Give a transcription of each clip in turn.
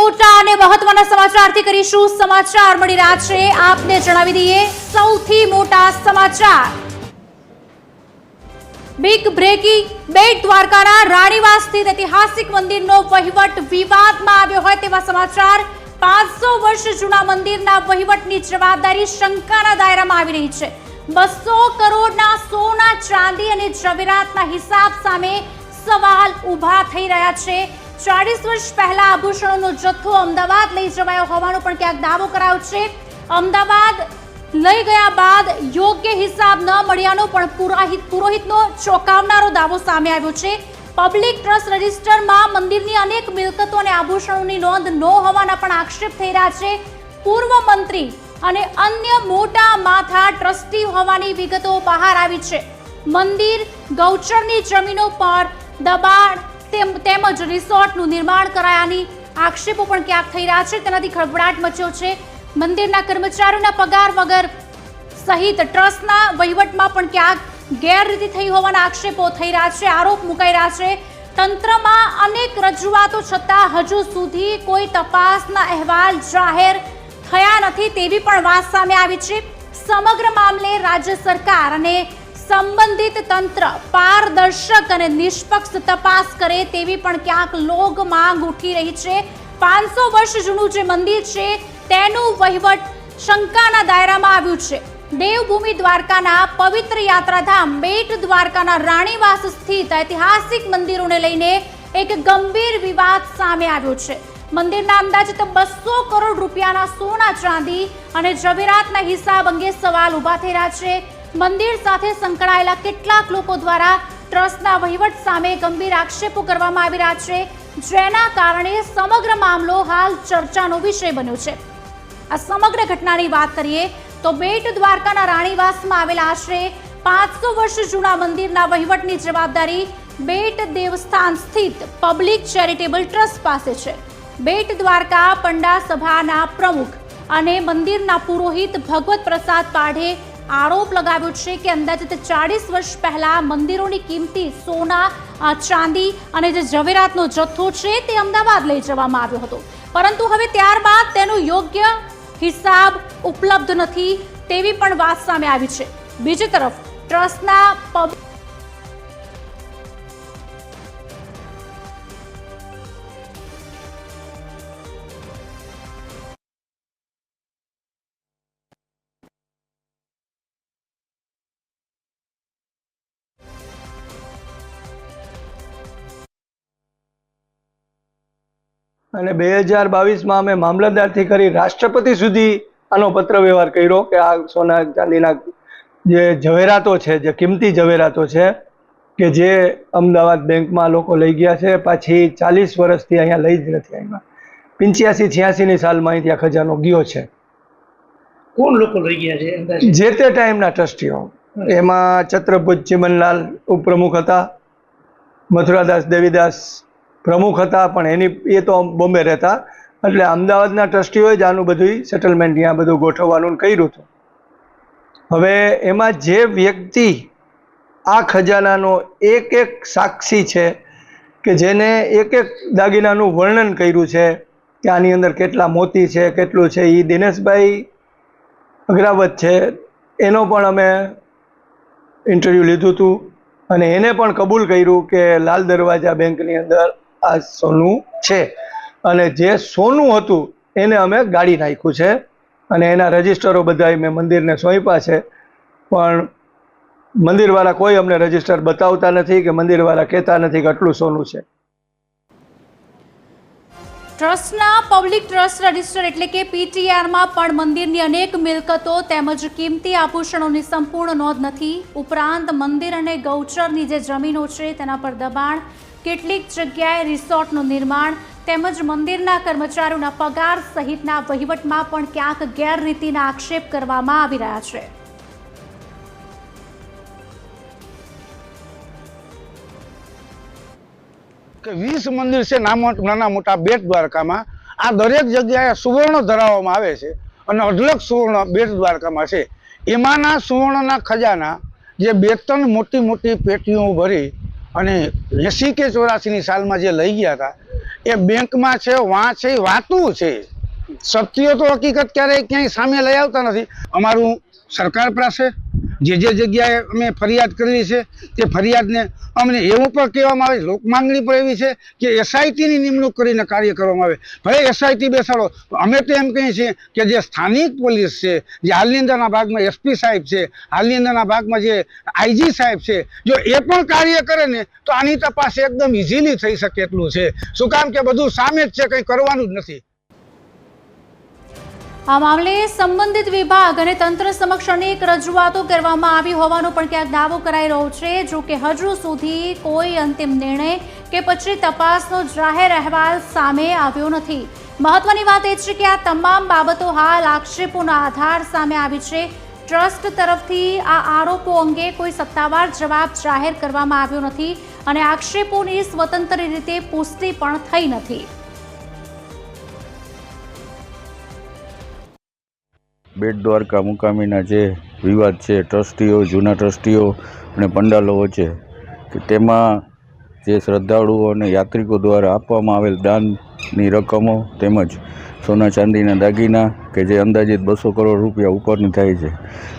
મોટા અને મહત્વના સમાચારથી કરીશું સમાચાર મળી રહ્યા છે આપને જણાવી દઈએ સૌથી મોટા સમાચાર બિગ બ્રેકિંગ બેટ દ્વારકાના રાણીવાસ સ્થિત ઐતિહાસિક મંદિરનો વહીવટ વિવાદમાં આવ્યો હોય તેવા સમાચાર 500 વર્ષ જૂના મંદિરના વહીવટની જવાબદારી શંકાના દાયરામાં આવી રહી છે 200 કરોડના સોના ચાંદી અને ઝવેરાતના હિસાબ સામે સવાલ ઊભા થઈ રહ્યા છે 40 વર્ષ પહેલા આભૂષણોનો જથ્થો અમદાવાદ લઈ જવાયો હોવાનો પણ ક્યાંક દાવો કરાયો છે અમદાવાદ લઈ ગયા બાદ યોગ્ય હિસાબ ન મળ્યાનો પણ પુરોહિતનો ચોંકાવનારો દાવો સામે આવ્યો છે પબ્લિક ટ્રસ્ટ રજિસ્ટરમાં મંદિરની અનેક મિલકતો અને આભૂષણોની નોંધ ન હોવાના પણ આક્ષેપ થઈ રહ્યા છે પૂર્વ મંત્રી અને અન્ય મોટા માથા ટ્રસ્ટી હોવાની વિગતો બહાર આવી છે મંદિર ગૌચરની જમીનો પર દબાણ તેમજ રિસોર્ટનું નિર્માણ કરાયાની આક્ષેપો પણ ક્યાંક થઈ રહ્યા છે તેનાથી ખળભળાટ મચ્યો છે મંદિરના કર્મચારીઓના પગાર વગર સહિત ટ્રસ્ટના વહીવટમાં પણ ક્યાંક ગેરરીતિ થઈ હોવાના આક્ષેપો થઈ રહ્યા છે આરોપ મુકાઈ રહ્યા છે તંત્રમાં અનેક રજૂઆતો છતાં હજુ સુધી કોઈ તપાસના અહેવાલ જાહેર થયા નથી તેવી પણ વાત સામે આવી છે સમગ્ર મામલે રાજ્ય સરકાર અને સંબંધિત તંત્ર પારદર્શક અને નિષ્પક્ષ તપાસ કરે તેવી પણ ક્યાંક લોક માંગ ઉઠી રહી છે 500 વર્ષ જૂનું જે મંદિર છે તેનું વહીવટ શંકાના દાયરામાં આવ્યું છે દેવભૂમિ દ્વારકાના પવિત્ર યાત્રાધામ બેટ દ્વારકાના રાણીવાસ સ્થિત ઐતિહાસિક મંદિરોને લઈને એક ગંભીર વિવાદ સામે આવ્યો છે મંદિરના અંદાજિત 200 કરોડ રૂપિયાના સોના ચાંદી અને ઝવેરાતના હિસાબ અંગે સવાલ ઊભા થઈ રહ્યા છે મંદિર સાથે સંકળાયેલા કેટલાક લોકો દ્વારા ટ્રસ્ટના વહીવટ સામે ગંભીર આક્ષેપો કરવામાં આવી રહ્યા છે જેના કારણે સમગ્ર મામલો હાલ ચર્ચાનો વિષય બન્યો છે આ સમગ્ર ઘટનાની વાત કરીએ તો બેટ દ્વારકાના રાણીવાસમાં આવેલા આશરે 500 વર્ષ જૂના મંદિરના વહીવટની જવાબદારી બેટ દેવસ્થાન સ્થિત પબ્લિક ચેરિટેબલ ટ્રસ્ટ પાસે છે બેટ દ્વારકા પંડા સભાના પ્રમુખ અને મંદિરના પુરોહિત ભગવત પ્રસાદ પાઢે આરોપ લગાવ્યો છે કે અંદાજિત 40 વર્ષ પહેલા મંદિરોની કિંમતી સોના ચાંદી અને જે ઝવેરાતનો જથ્થો છે તે અમદાવાદ લઈ જવામાં આવ્યો હતો પરંતુ હવે ત્યારબાદ તેનો યોગ્ય હિસાબ ઉપલબ્ધ નથી તેવી પણ વાત સામે આવી છે બીજી તરફ ટ્રસ્ટના અને 2022માં અમે મામલતદારથી કરી રાષ્ટ્રપતિ સુધી આનો પત્ર વ્યવહાર કર્યો કે આ સોના ચાંદીના જે ઝવેરાતો છે જે કિંમતી ઝવેરાતો છે કે જે અમદાવાદ બેંકમાં લોકો લઈ ગયા છે પાછી 40 વર્ષથી અહીંયા લઈ જ નથી આવ્યા 85-86ની સાલમાં અહીંથી આ ખજાનો ગયો છે કોણ લોકો લઈ ગયા છે જે તે ટાઈમના ટ્રસ્ટીઓ એમાં છત્રભુજ ચિમનલાલ ઉપપ્રમુખ હતા મથુરાદાસ દેવીદાસ પ્રમુખ હતા પણ એ તો બોમ્બે રહેતા એટલે અમદાવાદના ટ્રસ્ટીઓએ જ આનું બધું સેટલમેન્ટ ત્યાં બધું ગોઠવવાનું કર્યું હતું હવે એમાં જે વ્યક્તિ આ ખજાનાનો એક સાક્ષી છે કે જેને એક દાગીનાનું વર્ણન કર્યું છે કે આની અંદર કેટલા મોતી છે કેટલું છે એ દિનેશભાઈ અગ્રાવત છે એનો પણ અમે ઇન્ટરવ્યૂ લીધું હતું અને એને પણ કબૂલ કર્યું કે લાલ દરવાજા બેંકની અંદર આ સોનું છે અને જે સોનું હતું એને અમે ગાળી નાખ્યું છે અને એના રજિસ્ટરો બધા મેં મંદિરને સોંપ્યા છે પણ મંદિરવાળા કોઈ અમને રજિસ્ટર બતાવતા નથી કે મંદિરવાળા કહેતા નથી કે આટલું સોનું છે ટ્રસ્ટના પબ્લિક ટ્રસ્ટ રજિસ્ટર એટલે કે પીટીઆરમાં પણ મંદિરની અનેક મિલકતો તેમજ કિંમતી આભૂષણોની સંપૂર્ણ નોંધ નથી ઉપરાંત મંદિર અને ગૌચરની જે જમીનો છે તેના પર દબાણ કેટલીક જગ્યાએ રિસોર્ટનું નિર્માણ તેમજ મંદિરના કર્મચારીઓના પગાર સહિતના વહીવટમાં પણ ક્યાંક ગેરરીતિના આક્ષેપ કરવામાં આવી રહ્યા છે કે 20 મંદિર છે નાના મોટા બેટ દ્વારકામાં આ દરેક જગ્યાએ સુવર્ણ ધરાવવામાં આવે છે અને અઢળક સુવર્ણ બેટ દ્વારકામાં છે એમાંના સુવર્ણના ખજાના જે 2-3 મોટી પેટીઓ ભરી અને 80 કે 84ની સાલમાં જે લઈ ગયા હતા એ બેંકમાં છે, વાં છે, એ વાતું છે. સત્ય તો હકીકત ક્યારેય ક્યાંય સામે લઈ આવતા નથી. અમારું સરકાર પાસે જે જગ્યાએ અમે ફરિયાદ કરેલી છે તે ફરિયાદને અમને એવું પણ કહેવામાં આવે, લોક માંગણી પણ એવી છે કે એસઆઈટીની નિમણૂક કરીને કાર્ય કરવામાં આવે. ભલે એસઆઈટી બેસાડો, અમે તો એમ કહીએ છીએ કે જે સ્થાનિક પોલીસ છે, જે હાલની અંદરના ભાગમાં એસપી સાહેબ છે, હાલની અંદરના ભાગમાં જે આઈજી સાહેબ છે, જો એ પણ કાર્ય કરે ને તો આની તપાસ એકદમ ઇઝીલી થઈ શકે એટલું છે. શું કામ કે બધું સામે જ છે, કંઈ કરવાનું જ નથી. આ મામલે સંબંધિત વિભાગ અને તંત્ર સમક્ષ અનેક રજૂઆતો કરવામાં આવી હોવાનો પણ ક્યાંક દાવો કરાઈ રહ્યો છે. જો કે હજુ સુધી કોઈ અંતિમ નિર્ણય કે પછી તપાસનો જાહેર અહેવાલ સામે આવ્યો નથી. મહત્વની વાત એ છે કે આ તમામ બાબતો હાલ આક્ષેપોના આધાર સામે આવી છે. ટ્રસ્ટ તરફથી આ આરોપો અંગે કોઈ સત્તાવાર જવાબ જાહેર કરવામાં આવ્યો નથી અને આક્ષેપોની સ્વતંત્ર રીતે પુષ્ટિ પણ થઈ નથી. બેટ દ્વારકા મુકામીના જે વિવાદ છે, ટ્રસ્ટીઓ, જૂના ટ્રસ્ટીઓ અને પંડાલો વચ્ચે, કે તેમાં જે શ્રદ્ધાળુઓ અને યાત્રિકો દ્વારા આપવામાં આવેલ દાનની રકમો તેમજ સોના ચાંદીના દાગીના કે જે અંદાજિત 200 કરોડ રૂપિયા ઉપરની થાય છે,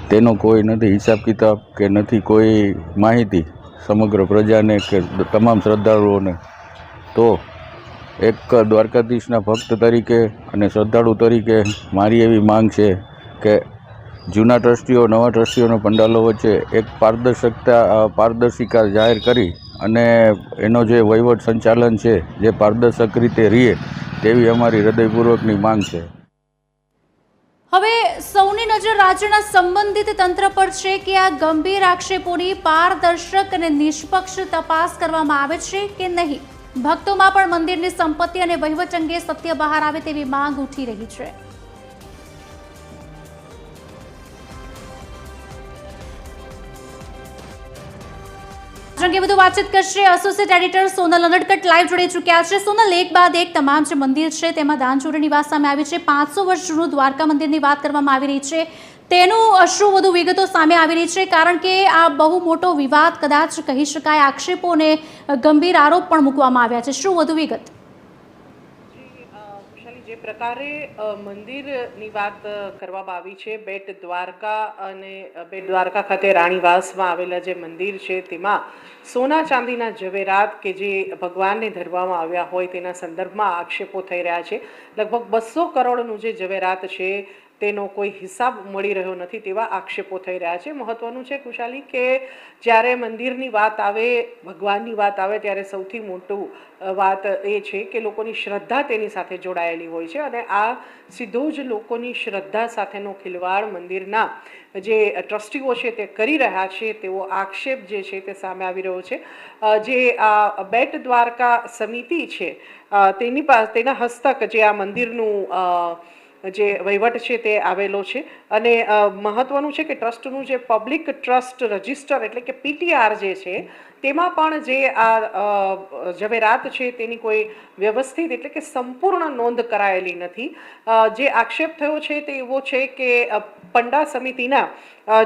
તેનો કોઈ નથી હિસાબ કિતાબ કે નથી કોઈ માહિતી સમગ્ર પ્રજાને કે તમામ શ્રદ્ધાળુઓને. તો એક દ્વારકાધીશના ભક્ત તરીકે અને શ્રદ્ધાળુ તરીકે મારી એવી માંગ છે કે જૂના ટ્રસ્ટીઓ, નવા ટ્રસ્ટીઓ અને પંડાલો વચ્ચે એક પારદર્શિકા જાહેર કરી અને એનો જે વહીવટ સંચાલન છે જે પારદર્શક રીતે રહે તેવી અમારી હૃદયપૂર્વકની માંગ છે. હવે સૌની નજર રાજ્યના સંબંધિત તંત્ર પર છે કે આ ગંભીર આક્ષેપોની પારદર્શક અને નિષ્પક્ષ તપાસ કરવામાં આવે છે કે નહીં. ભક્તોમાં પણ મંદિરની સંપત્તિ અને વહીવટ અંગે સત્ય બહાર આવે તેવી માંગ ઉઠી રહી છે. અંગે વધુ વાતચીત કરશે associate editor Sonal Anadkat live જોડે ચૂક્યા છે. સોનલ, એક બાદ એક તમામ જે મંદિર છે તેમાં દાનચોરીની વાત સામે આવી છે. 500 વર્ષ જૂનું દ્વારકા મંદિરની વાત કરવામાં આવી રહી છે. તેનું શું વધુ વિગતો સામે આવી રહી છે? કારણ કે આ બહુ મોટો વિવાદ કદાચ કહી શકાય, આક્ષેપો અને ગંભીર આરોપ પણ મૂકવામાં આવ્યા છે. શું વધુ વિગત? જે પ્રકારે મંદિરની વાત કરવામાં આવી છે, બેટ દ્વારકા અને બેટ દ્વારકા ખાતે રાણીવાસમાં આવેલા જે મંદિર છે તેમાં સોના ચાંદીના ઝવેરાત કે જે ભગવાનને ધરવામાં આવ્યા હોય તેના સંદર્ભમાં આક્ષેપો થઈ રહ્યા છે. લગભગ 200 કરોડનું જે ઝવેરાત છે તેનો કોઈ હિસાબ મળી રહ્યો નથી તેવા આક્ષેપો થઈ રહ્યા છે. મહત્વનું છે કુશાલી કે જ્યારે મંદિરની વાત આવે, ભગવાનની વાત આવે ત્યારે સૌથી મોટું વાત એ છે કે લોકોની શ્રદ્ધા તેની સાથે જોડાયેલી હોય છે અને આ સીધો જ લોકોની શ્રદ્ધા સાથેનો ખિલવાડ મંદિરના જે ટ્રસ્ટીઓ છે તે કરી રહ્યા છે તેવો આક્ષેપ જે છે તે સામે આવી રહ્યો છે. જે આ બેટ દ્વારકા સમિતિ છે તેના હસ્તક જે આ મંદિરનું જે વહીવટ છે તે આવેલો છે અને મહત્વનું છે કે ટ્રસ્ટનું જે પબ્લિક ટ્રસ્ટ રજિસ્ટર એટલે કે પીટીઆર જે છે તેમાં પણ જે આ ઝવેરાત છે તેની કોઈ વ્યવસ્થિત એટલે કે સંપૂર્ણ નોંધ કરાયેલી નથી. જે આક્ષેપ થયો છે તે એવો છે કે પંડા સમિતિના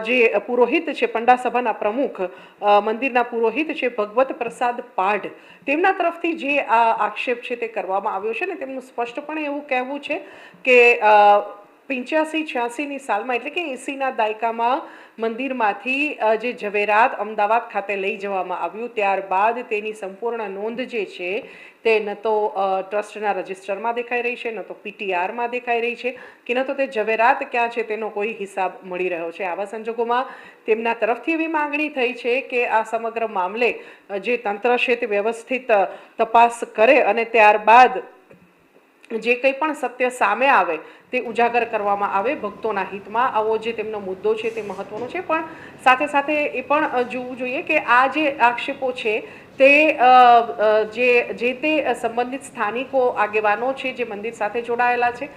જે પુરોહિત છે, પંડા સભાના પ્રમુખ, મંદિરના પુરોહિત છે ભગવત પ્રસાદ પાઢ, તેમના તરફથી જે આ આક્ષેપ છે તે કરવામાં આવ્યો છે ને તેમનું સ્પષ્ટપણે એવું કહેવું છે કે 85-86ની સાલમાં એટલે કે 80ના દાયકામાં મંદિરમાંથી જે ઝવેરાત અમદાવાદ ખાતે લઈ જવામાં આવ્યું, ત્યારબાદ તેની સંપૂર્ણ નોંધ જે છે તે ન તો ટ્રસ્ટના રજિસ્ટરમાં દેખાઈ રહી છે, ન તો પીટીઆરમાં દેખાઈ રહી છે કે ન તો તે ઝવેરાત ક્યાં છે તેનો કોઈ હિસાબ મળી રહ્યો છે. આવા સંજોગોમાં તેમના તરફથી એવી માંગણી થઈ છે કે આ સમગ્ર મામલે જે તંત્ર છે તે વ્યવસ્થિત તપાસ કરે અને ત્યારબાદ જે કંઈ પણ સત્ય સામે આવે તે ઉજાગર કરવામાં આવે ભક્તોના હિતમાં. આવો જે તેમનો મુદ્દો છે તે મહત્વનો છે. પણ સાથે સાથે એ પણ જોવું જોઈએ કે આ જે આક્ષેપો છે તે જે તે સંબંધિત સ્થાનિકો, આગેવાનો છે જે મંદિર સાથે જોડાયેલા છે,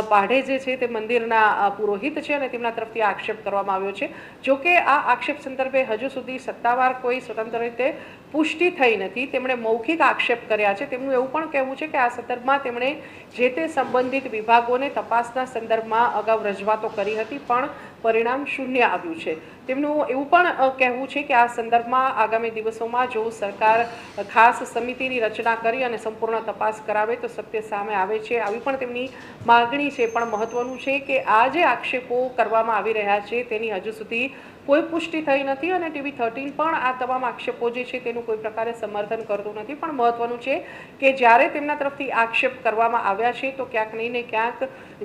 પાઢે જે છે તે મંદિરના પુરોહિત છે અને તેમના તરફથી આક્ષેપ કરવામાં આવ્યો છે. જો કે આ આક્ષેપ સંદર્ભે હજુ સુધી સત્તાવાર કોઈ સ્વતંત્ર રીતે પુષ્ટિ થઈ નથી. તેમણે મૌખિક આક્ષેપ કર્યા છે. તેમનું એવું પણ કહેવું છે કે આ સંદર્ભમાં તેમણે જે તે સંબંધિત વિભાગોને તપાસના સંદર્ભમાં અગાઉ રજૂઆતો કરી હતી પણ પરિણામ શૂન્ય આવ્યું છે. તેમનું એવું પણ કહેવું છે કે આ સંદર્ભમાં આગામી દિવસોમાં જો સરકાર ખાસ સમિતિની રચના કરી અને સંપૂર્ણ તપાસ કરાવે તો સત્ય સામે આવે છે, આવી પણ તેમની માગણી છે. પણ મહત્વનું છે કે આ જે આક્ષેપો કરવામાં આવી રહ્યા છે તેની હજુ સુધી કોઈ પુષ્ટિ થઈ નથી અને TV13 પણ આ તમામ આક્ષેપો જે છે તેનું કોઈ પ્રકારે સમર્થન કરતું નથી. પણ મહત્વનું છે કે જ્યારે તેમના તરફથી આક્ષેપ કરવામાં આવ્યા છે તો ક્યાંક નહીં ને ક્યાંક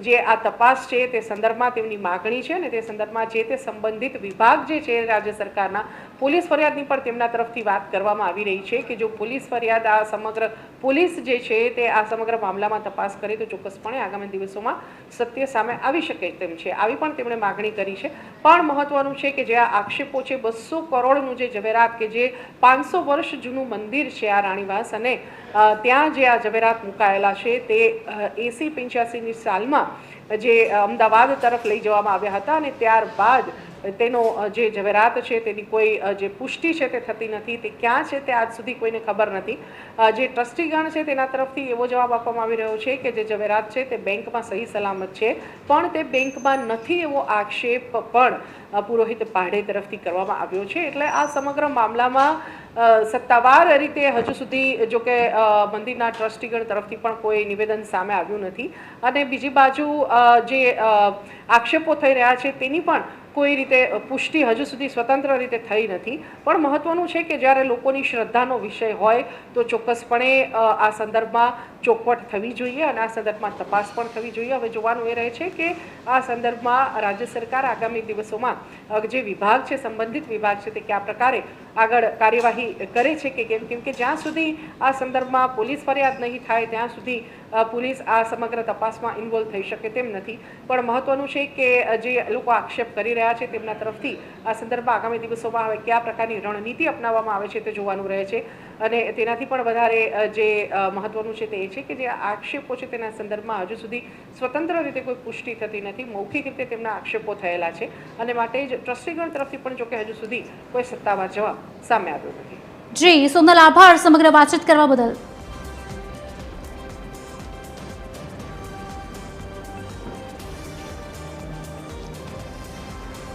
જે આ તપાસ છે તે સંદર્ભમાં તેમની માગણી છે અને તે સંદર્ભમાં જે તે સંબંધિત વિભાગ જે છે રાજ્ય સરકારના પોલીસ ફરિયાદની પણ તેમના તરફથી વાત કરવામાં આવી રહી છે કે જો પોલીસ ફરિયાદ આ સમગ્ર પોલીસ જે છે તે આ સમગ્ર મામલામાં તપાસ કરે તો ચોક્કસપણે આગામી દિવસોમાં સત્ય સામે આવી શકે તેમ છે. આવી પણ તેમણે માગણી કરી છે. પણ મહત્વનું છે કે જે આ આક્ષેપો છે 200 કરોડનું જે ઝવેરાત કે જે 500 વર્ષ જૂનું મંદિર છે આ રાણીવાસ અને ત્યાં જે આ ઝવેરાત મુકાયેલા છે તે 80-85ની સાલમાં જે અમદાવાદ તરફ લઈ જવામાં આવ્યા હતા અને ત્યારબાદ તેનો જે ઝવેરાત છે તેની કોઈ જે પુષ્ટિ છે તે થતી નથી. તે ક્યાં છે તે આજ સુધી કોઈને ખબર નથી. જે ટ્રસ્ટીગણ છે તેના તરફથી એવો જવાબ આપવામાં આવી રહ્યો છે કે જે ઝવેરાત છે તે બેંકમાં સહી સલામત છે પણ તે બેંકમાં નથી એવો આક્ષેપ પણ પુરોહિત પાઢે તરફથી કરવામાં આવ્યો છે. એટલે આ સમગ્ર મામલામાં સત્તાવાર રીતે હજુ સુધી જો કે મંદિરના ટ્રસ્ટીગણ તરફથી પણ કોઈ નિવેદન સામે આવ્યું નથી અને બીજી બાજુ જે આક્ષેપો થઈ રહ્યા છે તેની પણ કોઈ રીતે પુષ્ટિ હજુ સુધી સ્વતંત્ર રીતે થઈ નથી. પણ મહત્વનું છે કે જ્યારે લોકોની શ્રદ્ધાનો વિષય હોય તો ચોક્કસપણે આ સંદર્ભમાં ચોખવટ થવી જોઈએ અને આ સંદર્ભમાં તપાસ પણ થવી જોઈએ. હવે જોવાનું એ રહે છે કે આ સંદર્ભમાં રાજ્ય સરકાર આગામી દિવસોમાં જે વિભાગ છે સંબંધિત વિભાગ છે તે કયા પ્રકારે આગળ કાર્યવાહી કરે છે કે કેમ કે જ્યાં સુધી આ સંદર્ભમાં પોલીસ ફરિયાદ નહીં થાય ત્યાં સુધી પોલીસ આ સમગ્ર તપાસમાં ઇન્વોલ્વ થઈ શકે તેમ નથી. પણ મહત્વનું છે કે જે લોકો આક્ષેપ કરી રહ્યા છે તેમના તરફથી આ સંદર્ભમાં આગામી દિવસોમાં હવે કયા પ્રકારની રણનીતિ અપનાવવામાં આવે છે તે જોવાનું રહે છે અને તેનાથી પણ વધારે જે મહત્વનું છે તે એ છે કે જે આક્ષેપો છે તેના સંદર્ભમાં હજુ સુધી સ્વતંત્ર રીતે કોઈ પુષ્ટિ થતી નથી. મૌખિક રીતે તેમના આક્ષેપો થયેલા છે અને માટે જ ટ્રસ્ટીગણ તરફથી પણ જો કે હજુ સુધી કોઈ સત્તાવાર જવાબ સામે આવ્યો નથી. જી સોનલ, આભાર સમગ્ર વાતચીત કરવા બદલ.